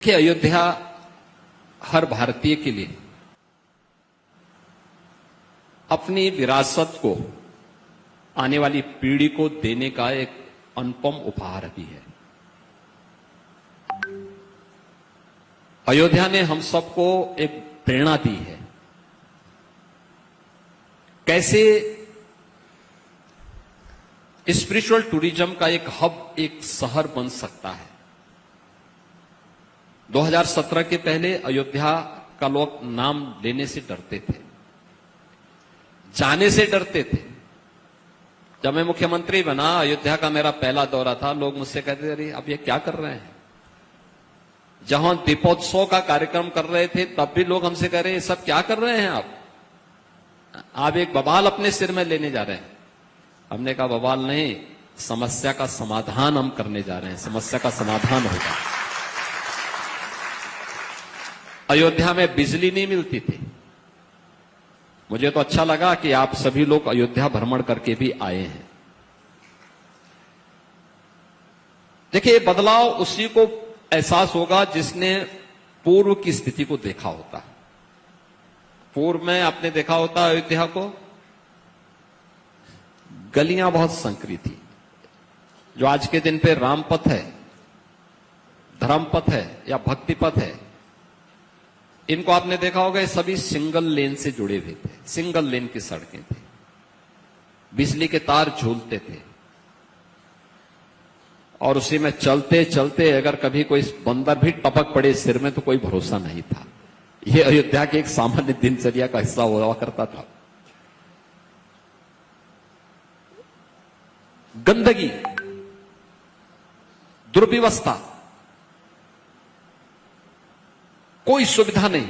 कि अयोध्या हर भारतीय के लिए अपनी विरासत को आने वाली पीढ़ी को देने का एक अनुपम उपहार भी है। अयोध्या ने हम सबको एक प्रेरणा दी है। कैसे स्पिरिचुअल टूरिज्म का एक हब, एक शहर बन सकता है। 2017 के पहले अयोध्या का लोग नाम लेने से डरते थे, जाने से डरते थे। जब मैं मुख्यमंत्री बना, अयोध्या का मेरा पहला दौरा था, लोग मुझसे कहते थे अरे अब ये क्या कर रहे हैं। जहां दीपोत्सव का कार्यक्रम कर रहे थे तब भी लोग हमसे कह रहे हैं सब क्या कर रहे हैं आप एक बवाल अपने सिर में लेने जा रहे हैं। हमने कहा बवाल नहीं, समस्या का समाधान हम करने जा रहे हैं, समस्या का समाधान होगा। अयोध्या में बिजली नहीं मिलती थी। मुझे तो अच्छा लगा कि आप सभी लोग अयोध्या भ्रमण करके भी आए हैं। देखिए, बदलाव उसी को एहसास होगा जिसने पूर्व की स्थिति को देखा होता। पूर्व में आपने देखा होता अयोध्या को, गलियां बहुत संकरी थी। जो आज के दिन पे राम पथ है, धर्म पथ है या भक्ति पथ है, इनको आपने देखा होगा, सभी सिंगल लेन से जुड़े हुए थे। सिंगल लेन की सड़कें थी, बिजली के तार झूलते थे और उसी में चलते चलते अगर कभी कोई बंदर भी टपक पड़े सिर में तो कोई भरोसा नहीं था। यह अयोध्या के एक सामान्य दिनचर्या का हिस्सा हुआ करता था। गंदगी, दुर्व्यवस्था, कोई सुविधा नहीं।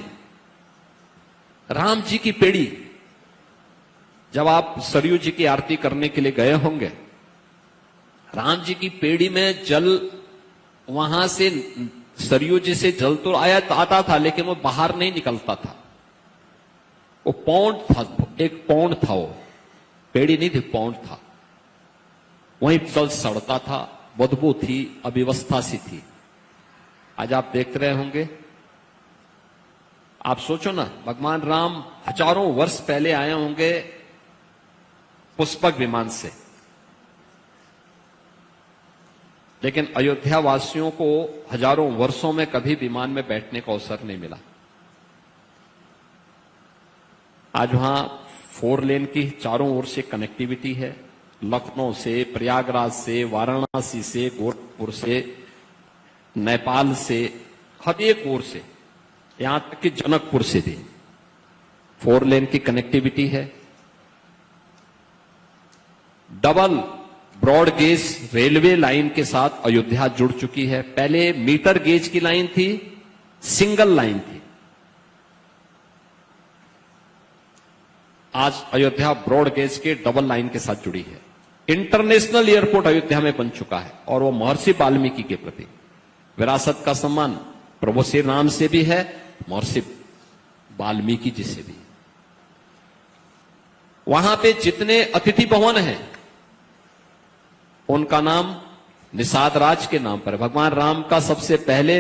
राम जी की पेड़ी, जब आप सरयू जी की आरती करने के लिए गए होंगे, राम जी की पेड़ी में जल, वहां से सरयू जी से जल तो आता था लेकिन वो बाहर नहीं निकलता था। वो पौंड था, एक पौंड था, वो पेड़ी नहीं थी, पौंड था। वहीं जल सड़ता था, बदबू थी, अव्यवस्था सी थी। आज आप देख रहे होंगे, आप सोचो ना, भगवान राम हजारों वर्ष पहले आए होंगे पुष्पक विमान से, लेकिन अयोध्या वासियों को हजारों वर्षों में कभी विमान में बैठने का अवसर नहीं मिला। आज वहां 4 लेन की चारों ओर से कनेक्टिविटी है। लखनऊ से, प्रयागराज से, वाराणसी से, गोरखपुर से, नेपाल से, हर एक ओर से, यहां तक कि जनकपुर से भी 4 लेन की कनेक्टिविटी है। Double broad gauge railway line के साथ अयोध्या जुड़ चुकी है। पहले मीटर गेज की लाइन थी, सिंगल लाइन थी। आज अयोध्या ब्रॉड गेज के डबल लाइन के साथ जुड़ी है। इंटरनेशनल एयरपोर्ट अयोध्या में बन चुका है और वो महर्षि वाल्मीकि के प्रति विरासत का सम्मान प्रभु श्री राम से भी है, महर्षि वाल्मीकि जी से भी। वहां पे जितने अतिथि भवन हैं उनका नाम निषाद राज के नाम पर है। भगवान राम का सबसे पहले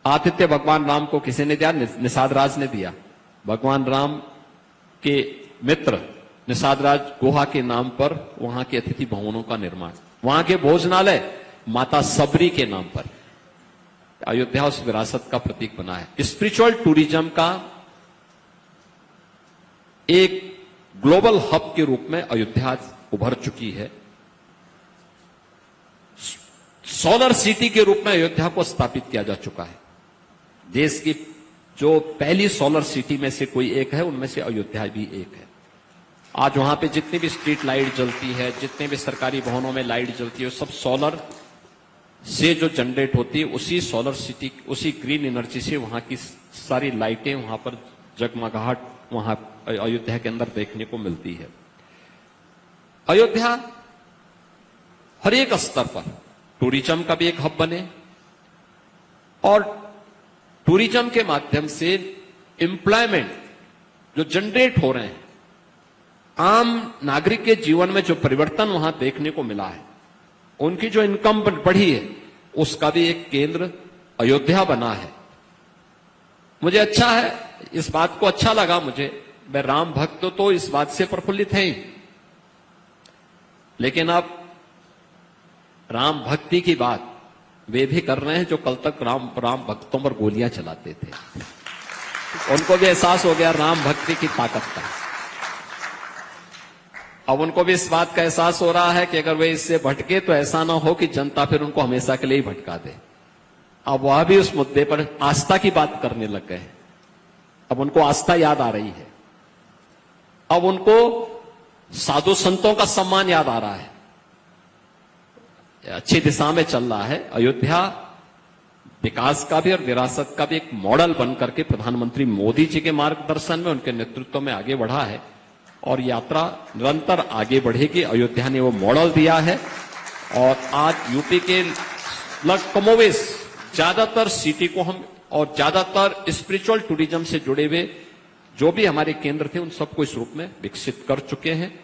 आतिथ्य भगवान राम को किसी ने दिया? निषाद राज ने दिया। भगवान राम के मित्र निषाद राज गुहा के नाम पर वहां के अतिथि भवनों का निर्माण, वहां के भोजनालय माता सबरी के नाम पर। अयोध्या उस विरासत का प्रतीक बना है। स्पिरिचुअल टूरिज्म का एक ग्लोबल हब के रूप में अयोध्या उभर चुकी है। सोलर सिटी के रूप में अयोध्या को स्थापित किया जा चुका है। देश की जो पहली सोलर सिटी में से कोई एक है, उनमें से अयोध्या भी एक है। आज वहां पे जितनी भी स्ट्रीट लाइट जलती है, जितने भी सरकारी भवनों में लाइट जलती है, सब सोलर से जो जनरेट होती है, उसी सोलर सिटी, उसी ग्रीन एनर्जी से वहां की सारी लाइटें, वहां पर जगमगाहट वहां अयोध्या के अंदर देखने को मिलती है। अयोध्या हर एक स्तर पर टूरिज्म का भी एक हब बने और टूरिज्म के माध्यम से एम्प्लॉयमेंट जो जनरेट हो रहे हैं, आम नागरिक के जीवन में जो परिवर्तन वहां देखने को मिला है, उनकी जो इनकम बढ़ी है, उसका भी एक केंद्र अयोध्या बना है, मुझे अच्छा है, इस बात को अच्छा लगा मुझे। मैं राम भक्त तो इस बात से प्रफुल्लित है ही, लेकिन अब राम भक्ति की बात वे भी कर रहे हैं जो कल तक राम भक्तों पर गोलियां चलाते थे। उनको भी एहसास हो गया राम भक्ति की ताकत का। अब उनको भी इस बात का एहसास हो रहा है कि अगर वे इससे भटके तो ऐसा ना हो कि जनता फिर उनको हमेशा के लिए ही भटका दे। अब वह भी उस मुद्दे पर आस्था की बात करने लग गए। अब उनको आस्था याद आ रही है, अब उनको साधु संतों का सम्मान याद आ रहा है। अच्छी दिशा में चल रहा है। अयोध्या विकास का भी और विरासत का भी एक मॉडल बनकर के प्रधानमंत्री मोदी जी के मार्गदर्शन में, उनके नेतृत्व में आगे बढ़ा है और यात्रा निरंतर आगे बढ़ेगी। अयोध्या ने वो मॉडल दिया है और आज यूपी के कमोवेश ज्यादातर सिटी को हम और ज्यादातर स्पिरिचुअल टूरिज्म से जुड़े हुए जो भी हमारे केंद्र थे उन सबको इस रूप में विकसित कर चुके हैं।